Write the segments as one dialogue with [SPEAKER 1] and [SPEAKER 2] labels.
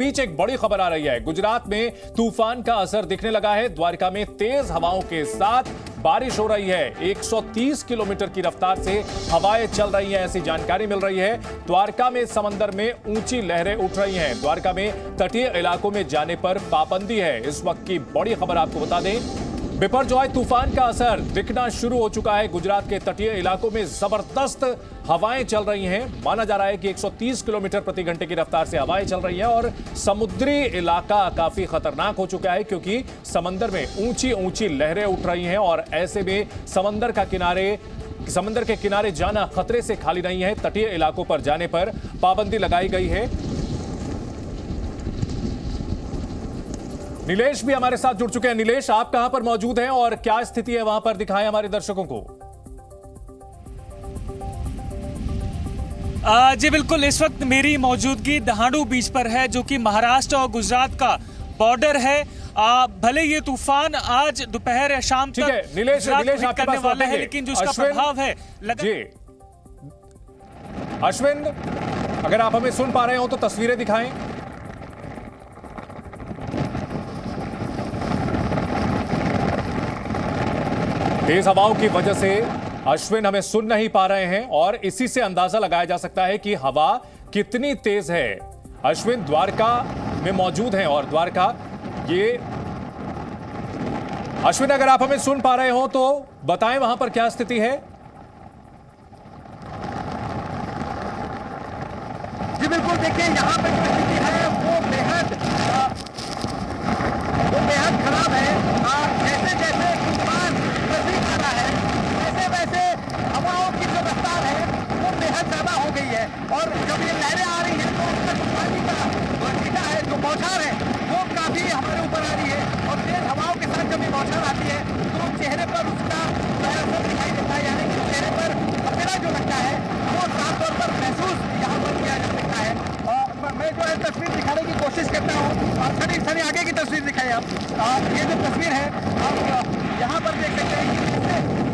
[SPEAKER 1] बीच एक बड़ी खबर आ रही है। गुजरात में तूफान का असर दिखने लगा है। द्वारका में तेज हवाओं के साथ बारिश हो रही है। 130 किलोमीटर की रफ्तार से हवाएं चल रही हैं, ऐसी जानकारी मिल रही है। द्वारका में समंदर में ऊंची लहरें उठ रही हैं। द्वारका में तटीय इलाकों में जाने पर पाबंदी है। इस वक्त की बड़ी खबर आपको बता दें, बिपरजॉय तूफान का असर दिखना शुरू हो चुका है। गुजरात के तटीय इलाकों में जबरदस्त हवाएं चल रही हैं। माना जा रहा है कि 130 किलोमीटर प्रति घंटे की रफ्तार से हवाएं चल रही हैं और समुद्री इलाका काफी खतरनाक हो चुका है, क्योंकि समंदर में ऊंची ऊंची लहरें उठ रही हैं और ऐसे में समंदर के किनारे जाना खतरे से खाली नहीं है। तटीय इलाकों पर जाने पर पाबंदी लगाई गई है। नीलेश भी हमारे साथ जुड़ चुके हैं। नीलेश, आप कहां पर मौजूद हैं और क्या स्थिति है वहां पर, दिखाएं हमारे दर्शकों को।
[SPEAKER 2] जी बिल्कुल, इस वक्त मेरी मौजूदगी दहाड़ू बीच पर है, जो कि महाराष्ट्र और गुजरात का बॉर्डर है। भले ये तूफान आज दोपहर या शाम तक
[SPEAKER 1] नीलेश
[SPEAKER 2] करने वाला है, लेकिन जो उसका प्रभाव है
[SPEAKER 1] जी। अश्विन, अगर आप हमें सुन पा रहे हो तो तस्वीरें दिखाएं। तेज हवाओं की वजह से अश्विन हमें सुन नहीं पा रहे हैं और इसी से अंदाजा लगाया जा सकता है कि हवा कितनी तेज है। अश्विन द्वारका में मौजूद हैं और द्वारका अश्विन, अगर आप हमें सुन पा रहे हो तो बताएं वहां पर क्या स्थिति है।
[SPEAKER 3] जी बिल्कुल, देखिए यहाँ पर जो स्थिति है वो बेहद खराब है। जैसे जैसे तूफान नजदीक आ रहा है, वैसे वैसे हवाओं की जो रफ्तार है वो बेहद ज्यादा हो गई है और जब ये लहरें आ रही हैं तो उसका जो पानी का छीटा है, जो बौछार है, वो काफी हमारे ऊपर आ रही है और तेज हवाओं के साथ जब ये बौछार आती है तो चेहरे पर उसका असर दिखाई देता है, यानी कि चेहरे पर पसीना जो लगता है वो साफ तौर पर महसूस यहाँ पर किया जा सकता है। मैं जो है तस्वीर दिखाने की कोशिश करता हूँ। सनी आगे की तस्वीर दिखाई आप। ये जो तस्वीर है आप यहाँ पर देख सकते हैं कि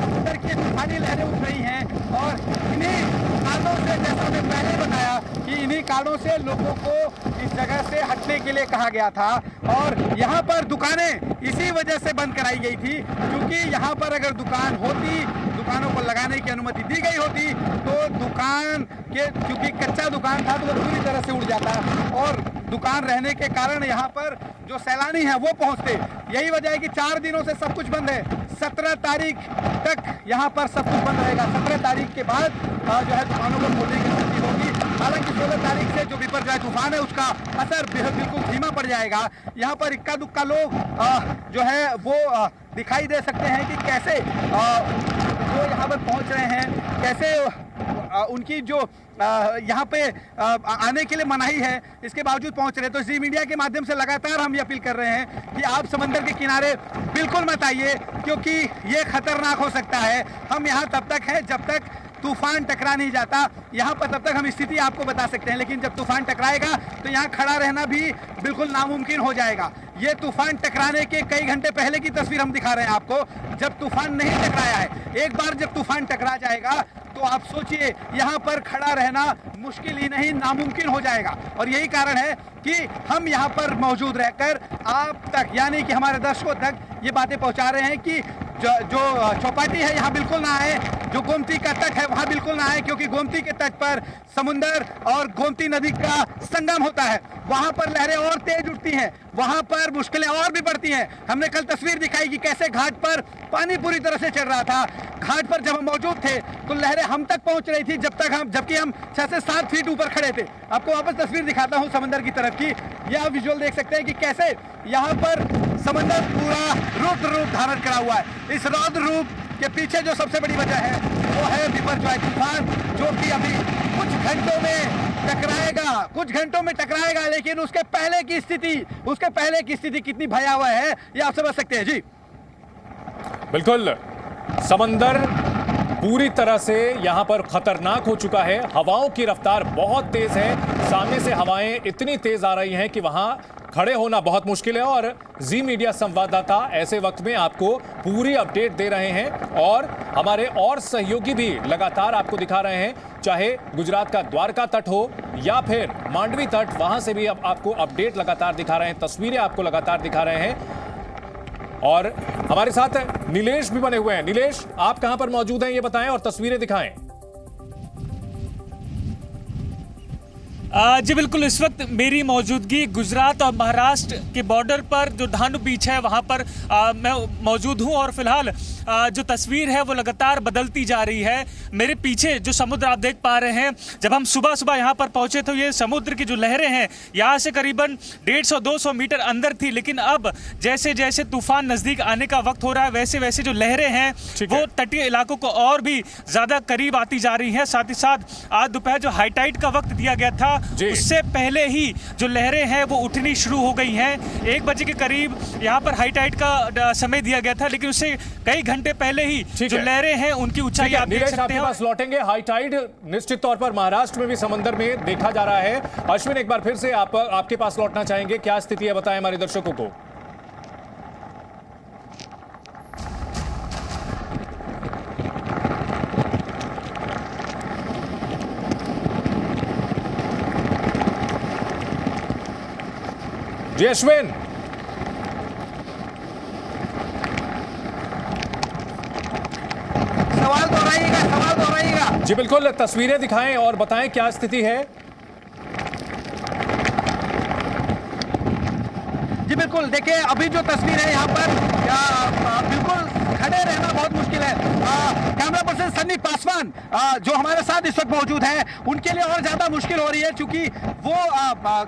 [SPEAKER 3] समुद्र की तूफानी लहरें उठ रही हैं और इन्हीं कारणों से, जैसा मैं पहले बताया कि इन्हीं कारणों से लोगों को इस जगह से हटने के लिए कहा गया था और यहाँ पर दुकानें इसी वजह से बंद कराई गई थी, क्योंकि यहाँ पर अगर दुकान होती, दुकानों को लगाने की अनुमति दी गई होती तो दुकान के, क्योंकि कच्चा दुकान था तो वो पूरी तरह से उड़ जाता और दुकान रहने के कारण यहाँ पर जो सैलानी है वो पहुँचते। यही वजह है कि 4 दिनों से सब कुछ बंद है। 17 तारीख तक यहाँ पर सब कुछ बंद रहेगा। 17 तारीख के बाद जो है दुकानों को खोलने की अनुमति होगी। हालांकि 16 तारीख से जो बिपरजॉय तूफान है उसका असर बिल्कुल धीमा पड़ जाएगा। यहाँ पर इक्का दुक्का लोग जो है वो दिखाई दे सकते हैं कि कैसे जो यहाँ पर पहुँच रहे हैं, कैसे उनकी जो यहाँ पे आने के लिए मनाही है, इसके बावजूद पहुँच रहे हैं। तो जी मीडिया के माध्यम से लगातार हम ये अपील कर रहे हैं कि आप समंदर के किनारे बिल्कुल मत आइए, क्योंकि ये खतरनाक हो सकता है। हम यहाँ तब तक हैं जब तक तूफान टकरा नहीं जाता। यहाँ पर तब तक हम स्थिति आपको बता सकते हैं, लेकिन जब तूफान टकराएगा तो यहाँ खड़ा रहना भी बिल्कुल नामुमकिन हो जाएगा। ये तूफान टकराने के कई घंटे पहले की तस्वीर हम दिखा रहे हैं आपको, जब तूफान नहीं टकराया है। एक बार जब तूफान टकरा जाएगा तो आप सोचिए यहाँ पर खड़ा रहना मुश्किल ही नहीं, नामुमकिन हो जाएगा। और यही कारण है कि हम यहाँ पर मौजूद रहकर आप तक, यानी कि हमारे दर्शकों तक ये बातें पहुँचा रहे हैं कि जो चौपाटी है यहाँ बिल्कुल ना आए, जो गोमती का तट है वहाँ बिल्कुल ना आए, क्योंकि गोमती के तट पर समुंदर और गोमती नदी का संगम होता है। वहाँ पर लहरें और तेज उठती हैं, वहाँ पर मुश्किलें और भी बढ़ती हैं। हमने कल तस्वीर दिखाई कि कैसे घाट पर पानी पूरी तरह से चढ़ रहा था। घाट पर जब हम मौजूद थे तो लहरें हम तक पहुँच रही थी, जबकि हम 6 से 7 फीट ऊपर खड़े थे। आपको वापस तस्वीर दिखाता हूँ समंदर की तरफ की। यह आप विजुअल देख सकते हैं कि कैसे यहाँ पर समंदर पूरा रौद्र रूप धारण करा हुआ है। इस रौद्र रूप के पीछे जो सबसे बड़ी वजह है वो है बिपरजॉय तूफान, जो कि अभी कुछ घंटों में टकराएगा, लेकिन उसके पहले की स्थिति कितनी भयावह है ये आप समझ सकते हैं। जी
[SPEAKER 1] बिल्कुल, समंदर पूरी तरह से यहां पर खतरनाक हो चुका है। हवाओं की रफ्तार बहुत तेज है। सामने से हवाएं इतनी तेज आ रही हैं कि वहां खड़े होना बहुत मुश्किल है और जी मीडिया संवाददाता ऐसे वक्त में आपको पूरी अपडेट दे रहे हैं और हमारे और सहयोगी भी लगातार आपको दिखा रहे हैं, चाहे गुजरात का द्वारका तट हो या फिर मांडवी तट, वहां से भी अब आपको अपडेट लगातार दिखा रहे हैं, तस्वीरें आपको लगातार दिखा रहे हैं। और हमारे साथ नीलेश भी बने हुए हैं। नीलेश, आप कहां पर मौजूद हैं ये बताएं और तस्वीरें दिखाएं।
[SPEAKER 2] जी बिल्कुल, इस वक्त मेरी मौजूदगी गुजरात और महाराष्ट्र के बॉर्डर पर जो धांडू बीच है वहां पर मैं मौजूद हूं और फिलहाल जो तस्वीर है वो लगातार बदलती जा रही है। मेरे पीछे जो समुद्र आप देख पा रहे हैं, जब हम सुबह सुबह यहाँ पर पहुंचे तो ये समुद्र की जो लहरें हैं यहाँ से करीबन 150-200 मीटर अंदर थी, लेकिन अब जैसे जैसे तूफान नजदीक आने का वक्त हो रहा है वैसे वैसे जो लहरें हैं वो तटीय इलाकों को और भी ज्यादा करीब आती जा रही है। साथ ही साथ आज दोपहर जो हाई टाइड का वक्त दिया गया था उससे पहले ही जो लहरें हैं वो उठनी शुरू हो गई हैं। 1 बजे के करीब यहाँ पर हाई टाइड का समय दिया गया था, लेकिन उससे कई घंटे पहले ही जो लहरें हैं उनकी ऊंचाई आप देख सकते हैं।
[SPEAKER 1] पास लौटेंगे। हाई टाइड निश्चित तौर पर महाराष्ट्र में भी समंदर में देखा जा रहा है। अश्विन, एक बार फिर से आपके पास लौटना चाहेंगे, क्या स्थिति है बताएं हमारे दर्शकों को। जी अश्विन,
[SPEAKER 3] सवाल दोहराइएगा।
[SPEAKER 1] जी बिल्कुल, तस्वीरें दिखाएं और बताएं क्या स्थिति है।
[SPEAKER 3] जी बिल्कुल, देखिए अभी जो तस्वीर है यहाँ पर बिल्कुल खड़े रहना बहुत मुश्किल है। कैमरा पर्सन सन्नी पासवान जो हमारे साथ इस वक्त मौजूद हैं, उनके लिए और ज्यादा मुश्किल हो रही है क्योंकि वो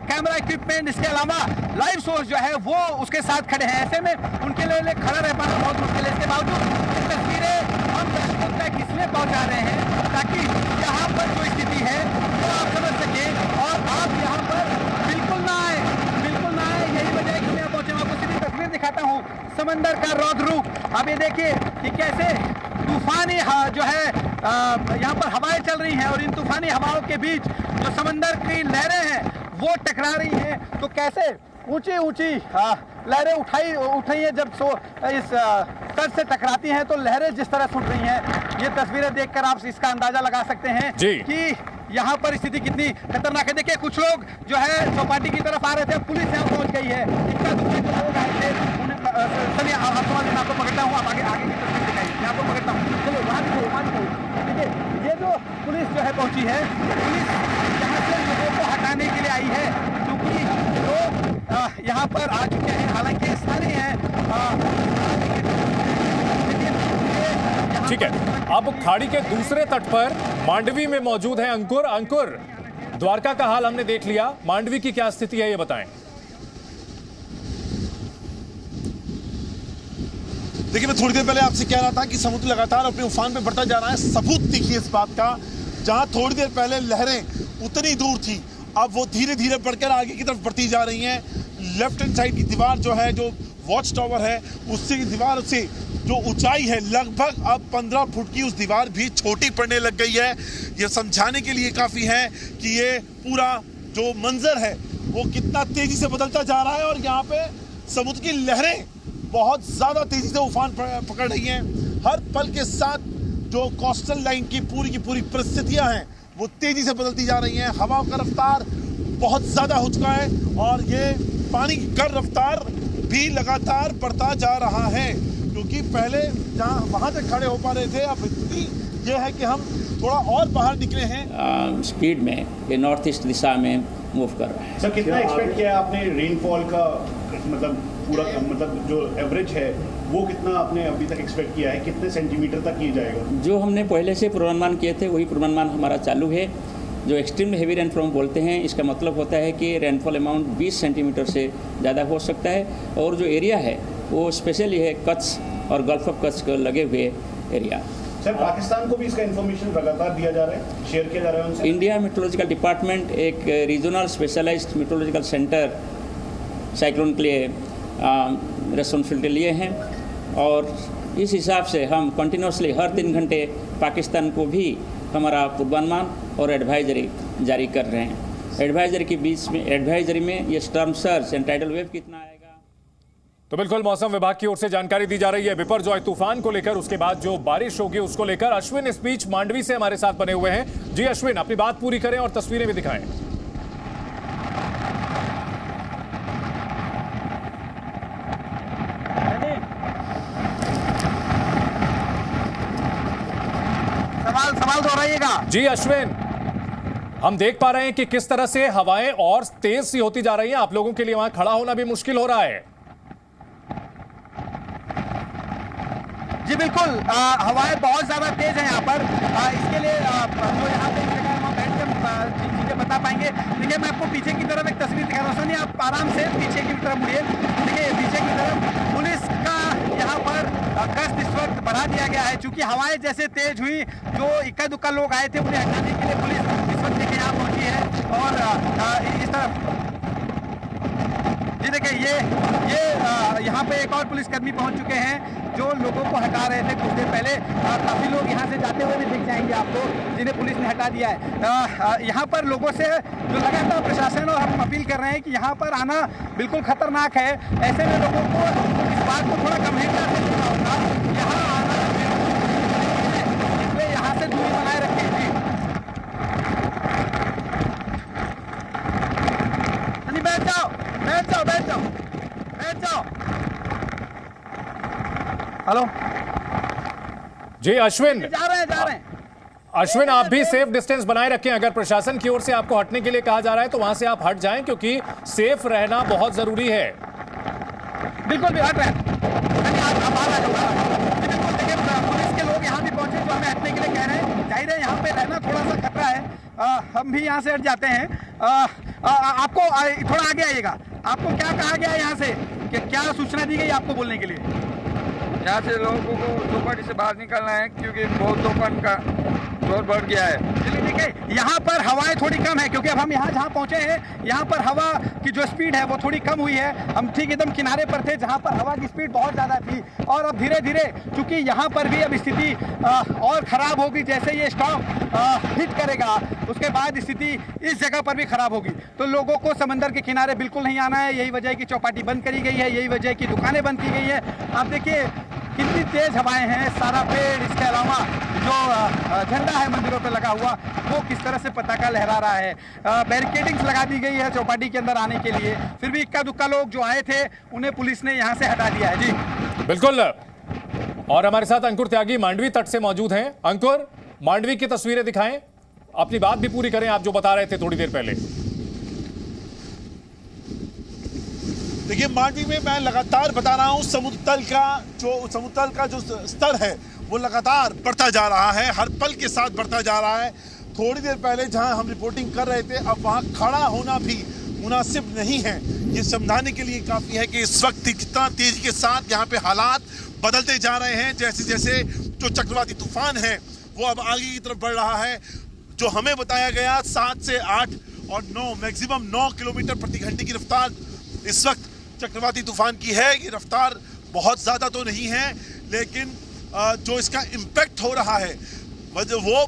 [SPEAKER 3] कैमरा इक्विपमेंट, इसके अलावा लाइव सोर्स जो है वो उसके साथ खड़े हैं। ऐसे में उनके लिए खड़ा रह पाना बहुत मुश्किल है। इसके बावजूद ये तस्वीरें हम दर्शकों तक इसलिए पहुंचा रहे हैं ताकि यहाँ पर जो स्थिति है वो आप समझ सकें और आप यहाँ पर बिल्कुल ना आए। यही वजह है कि मैं पहुंचे। आपको सीधी तस्वीर दिखाता हूँ समंदर का रौद्र रूप। अब ये देखिए कि कैसे तूफानी जो है यहाँ पर हवाएं चल रही हैं और इन तूफानी हवाओं के बीच जो समंदर की लहरें हैं वो टकरा रही हैं। तो कैसे ऊंची लहरें उठाई हैं जब इस तट से टकराती हैं तो लहरें जिस तरह उठ रही हैं, ये तस्वीरें देखकर आप इसका अंदाजा लगा सकते हैं कि यहाँ पर स्थिति कितनी खतरनाक है। देखिए कुछ लोग जो है चौपाटी की तरफ आ रहे थे, पुलिस यहाँ पहुँच गई है। इतना दूसरे जो लोग आए थे चलिए आपको पकड़ता हूँ, आप आगे की तस्वीर दिखाइए, मैं आपको पकड़ता हूँ। चलिए वहाँ दिखाइए। देखिए ये जो पुलिस जो है पहुँची है, पुलिस यहाँ से लोगों को हटाने के लिए आई है क्योंकि लोग यहाँ पर आ चुके हैं, हालांकि सारे हैं।
[SPEAKER 1] ठीक है, अब खाड़ी के दूसरे तट पर मांडवी में मौजूद है अंकुर, द्वारका का हाल हमने देख लिया, मांडवी की क्या स्थिति है ये बताएं।
[SPEAKER 4] देखिए, मैं थोड़ी देर पहले आपसे कह रहा था कि समुद्र लगातार अपने उफान पे बढ़ता जा रहा है। सबूत देखिए इस बात का, जहां थोड़ी देर पहले लहरें उतनी दूर थी, अब वो धीरे धीरे बढ़कर आगे की तरफ बढ़ती जा रही हैं। लेफ्ट हैंड साइड की दीवार जो है, जो वॉच टावर है, उससे दीवार से जो ऊंचाई है लगभग अब 15 फुट की, उस दीवार भी छोटी पड़ने लग गई है। ये समझाने के लिए काफ़ी है कि ये पूरा जो मंजर है वो कितना तेजी से बदलता जा रहा है और यहाँ पे समुद्र की लहरें बहुत ज़्यादा तेजी से उफान पकड़ रही हैं। हर पल के साथ जो कोस्टल लाइन की पूरी परिस्थितियाँ हैं वो तेजी से बदलती जा रही हैं। हवा का रफ्तार बहुत ज़्यादा हो चुका है और ये पानी की रफ्तार भी लगातार बढ़ता जा रहा है, क्योंकि पहले जहाँ वहाँ तक खड़े हो पा रहे थे, अब इतनी ये है कि हम थोड़ा और बाहर निकले हैं।
[SPEAKER 5] स्पीड में ये नॉर्थ ईस्ट दिशा में मूव कर रहा है।
[SPEAKER 6] सर, कितना एक्सपेक्ट किया आपने रेनफॉल का, मतलब जो एवरेज है वो कितना आपने अभी तक एक्सपेक्ट किया है, कितने सेंटीमीटर तक ये जाएगा?
[SPEAKER 5] जो हमने पहले से पूर्वानुमान किए थे वही पूर्वानुमान हमारा चालू है। जो एक्सट्रीम हेवी रेनफॉल बोलते हैं, इसका मतलब होता है कि रेनफॉल अमाउंट 20 सेंटीमीटर से ज़्यादा हो सकता है और जो एरिया है वो स्पेशली है कच्छ और गल्फ ऑफ कच्छ को लगे हुए एरिया।
[SPEAKER 6] सर, पाकिस्तान को भी इसका इन्फॉर्मेशन लगातार दिया जा रहा है, शेयर किया जा रहा है उनसे?
[SPEAKER 5] इंडिया मेट्रोलॉजिकल डिपार्टमेंट एक regional specialised meteorological centre cyclone के लिए रेस्पॉन्सिबिलिटी लिए हैं और इस हिसाब से हम कंटिन्यूसली हर 3 घंटे पाकिस्तान को भी हमारा पूर्वानुमान और एडवाइजरी जारी कर रहे हैं। एडवाइजरी के बीच में, एडवाइजरी में ये storm surge and tidal wave कितना आएगा।
[SPEAKER 1] तो बिल्कुल मौसम विभाग की ओर से जानकारी दी जा रही है बिपरजॉय तूफान को लेकर, उसके बाद जो बारिश होगी उसको लेकर। अश्विन इस बीच मांडवी से हमारे साथ बने हुए हैं। जी अश्विन, अपनी बात पूरी करें और तस्वीरें भी दिखाएं।
[SPEAKER 3] सवाल दोहराइएगा।
[SPEAKER 1] जी अश्विन, हम देख पा रहे हैं कि किस तरह से हवाएं और तेज सी होती जा रही हैं। आप लोगों के लिए वहां खड़ा होना भी मुश्किल हो रहा है।
[SPEAKER 3] जी बिल्कुल, हवाएं बहुत ज्यादा तेज है यहाँ पर। इसके लिए जो यहाँ पे बैठ कर चीजें बता पाएंगे। देखिए, मैं आपको पीछे की तरफ एक तस्वीर दिखा रहा हूँ। सनी, आप आराम से पीछे की तरफ मुड़िए। देखिए, पीछे की तरफ पुलिस का यहाँ पर गश्त इस वक्त बढ़ा दिया गया है, क्योंकि हवाएं जैसे तेज हुई, जो इक्का दुक्का लोग आए थे उन्हें हटाने के लिए पुलिस इस वक्त देखिए यहाँ पहुंची है। और इस तरफ जी देखिए, ये यहाँ पे एक और पुलिसकर्मी पहुंच चुके हैं जो लोगों को हटा रहे थे कुछ देर पहले। काफी लोग यहाँ से जाते हुए भी दिख जाएंगे आपको, जिन्हें पुलिस ने हटा दिया है। यहाँ पर लोगों से जो लगातार प्रशासन और हम अपील कर रहे हैं कि यहाँ पर आना बिल्कुल खतरनाक है। ऐसे में लोगों को इस बात को थोड़ा गंभीरता से लेना होगा। यहाँ आना इसलिए यहाँ से दूरी बनाए रखें। जी बैठ जाओ, बैठ जाओ, बैठ जाओ, बैठ जाओ। हेलो
[SPEAKER 1] जी अश्विन,
[SPEAKER 3] जा रहे हैं।
[SPEAKER 1] अश्विन, आप भी सेफ डिस्टेंस बनाए रखें। अगर प्रशासन की ओर से आपको हटने के लिए कहा जा रहा है तो वहां से आप हट जाएं, क्योंकि सेफ रहना बहुत जरूरी है।
[SPEAKER 3] बिल्कुल भी हट रहे हैं। बिल्कुल, देखिए पुलिस के लोग यहाँ भी पहुंचे जो हमें हटने के लिए कह रहे हैं। जाहिर है यहाँ पे रहना थोड़ा सा खतरा है। हम भी यहाँ से हट जाते हैं। आपको थोड़ा आगे आइएगा। आपको क्या कहा गया है यहाँ से, कि क्या सूचना दी गई आपको बोलने के लिए?
[SPEAKER 7] यहाँ से लोगों को चौपाटी से बाहर निकलना है, क्योंकि बहुत तूफान का जोर बढ़ गया है।
[SPEAKER 3] चलिए ठीक है, यहाँ पर हवाएं थोड़ी कम है, क्योंकि अब हम यहाँ जहाँ पहुँचे हैं यहाँ पर हवा की जो स्पीड है वो थोड़ी कम हुई है। हम ठीक एकदम किनारे पर थे जहाँ पर हवा की स्पीड बहुत ज़्यादा थी, और अब धीरे धीरे चूंकि यहाँ पर भी अब स्थिति और ख़राब होगी। जैसे ये स्टॉर्म हिट करेगा उसके बाद स्थिति इस जगह पर भी ख़राब होगी। तो लोगों को समंदर के किनारे बिल्कुल नहीं आना है। यही वजह है कि चौपाटी बंद करी गई है, यही वजह है कि दुकानें बंद की गई है। आप देखिए कितनी तेज हवाएं हैं। सारा पेड़, इसके अलावा जो झंडा है मंदिरों पे लगा हुआ वो किस तरह से पताका लहरा रहा है। बैरिकेडिंग्स लगा दी गई है चौपाटी के अंदर आने के लिए। फिर भी इक्का दुक्का लोग जो आए थे उन्हें पुलिस ने यहाँ से हटा दिया है। जी
[SPEAKER 1] बिल्कुल। और हमारे साथ अंकुर त्यागी मांडवी तट से मौजूद हैं। अंकुर, मांडवी की तस्वीरें दिखाएं, अपनी बात भी पूरी करें, आप जो बता रहे थे थोड़ी देर पहले।
[SPEAKER 4] देखिए, मांडवी में मैं लगातार बता रहा हूं समुद्र तल का जो स्तर है वो लगातार बढ़ता जा रहा है, हर पल के साथ बढ़ता जा रहा है। थोड़ी देर पहले जहां हम रिपोर्टिंग कर रहे थे, अब वहां खड़ा होना भी मुनासिब नहीं है। ये समझाने के लिए काफी है कि इस वक्त कितना तेजी के साथ यहाँ पे हालात बदलते जा रहे हैं। जैसे जैसे जो चक्रवाती तूफान है वो अब आगे की तरफ बढ़ रहा है। जो हमें बताया गया 7 से 8 और 9 मैक्सिमम 9 किलोमीटर प्रति घंटे की रफ्तार इस वक्त चक्रवाती तूफान की है। ये रफ्तार बहुत ज्यादा तो नहीं है, लेकिन जो इसका इम्पैक्ट हो रहा है वो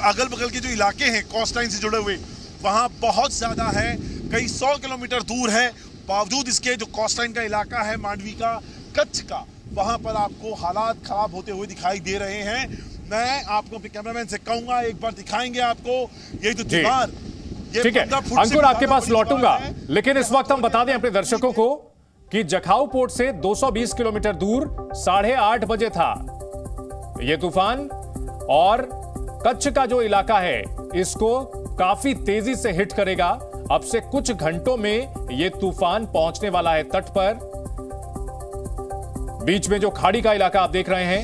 [SPEAKER 4] अगल बगल के जो इलाके हैं कोस्ट लाइन से जुड़े हुए वहाँ बहुत ज्यादा है, कई 100 किलोमीटर दूर है। बावजूद इसके जो कोस्ट लाइन का इलाका है मांडवी का, कच्छ का, वहाँ पर आपको हालात खराब होते हुए दिखाई दे रहे हैं। मैं आपको अपने कैमरामैन से कहूंगा एक बार दिखाएंगे आपको ये जो दीवार।
[SPEAKER 1] ठीक है अंकुर, आपके पास लौटूंगा, लेकिन इस वक्त हम बता दें अपने दर्शकों को कि जखाऊ पोर्ट से 220 किलोमीटर दूर 8:30 बजे था यह तूफान, और कच्छ का जो इलाका है इसको काफी तेजी से हिट करेगा। अब से कुछ घंटों में यह तूफान पहुंचने वाला है तट पर। बीच में जो खाड़ी का इलाका आप देख रहे हैं,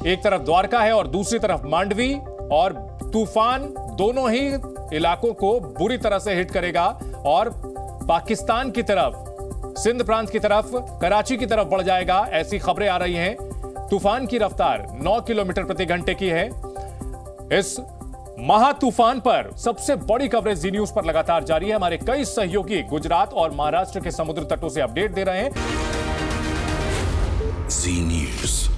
[SPEAKER 1] एक तरफ द्वारका है और दूसरी तरफ मांडवी, और तूफान दोनों ही इलाकों को बुरी तरह से हिट करेगा और पाकिस्तान की तरफ, सिंध प्रांत की तरफ, कराची की तरफ बढ़ जाएगा। ऐसी खबरें आ रही हैं। तूफान की रफ्तार 9 किलोमीटर प्रति घंटे की है। इस महा तूफान पर सबसे बड़ी कवरेज जी न्यूज पर लगातार जारी है। हमारे कई सहयोगी गुजरात और महाराष्ट्र के समुद्र तटों से अपडेट दे रहे हैं।
[SPEAKER 8] जी न्यूज।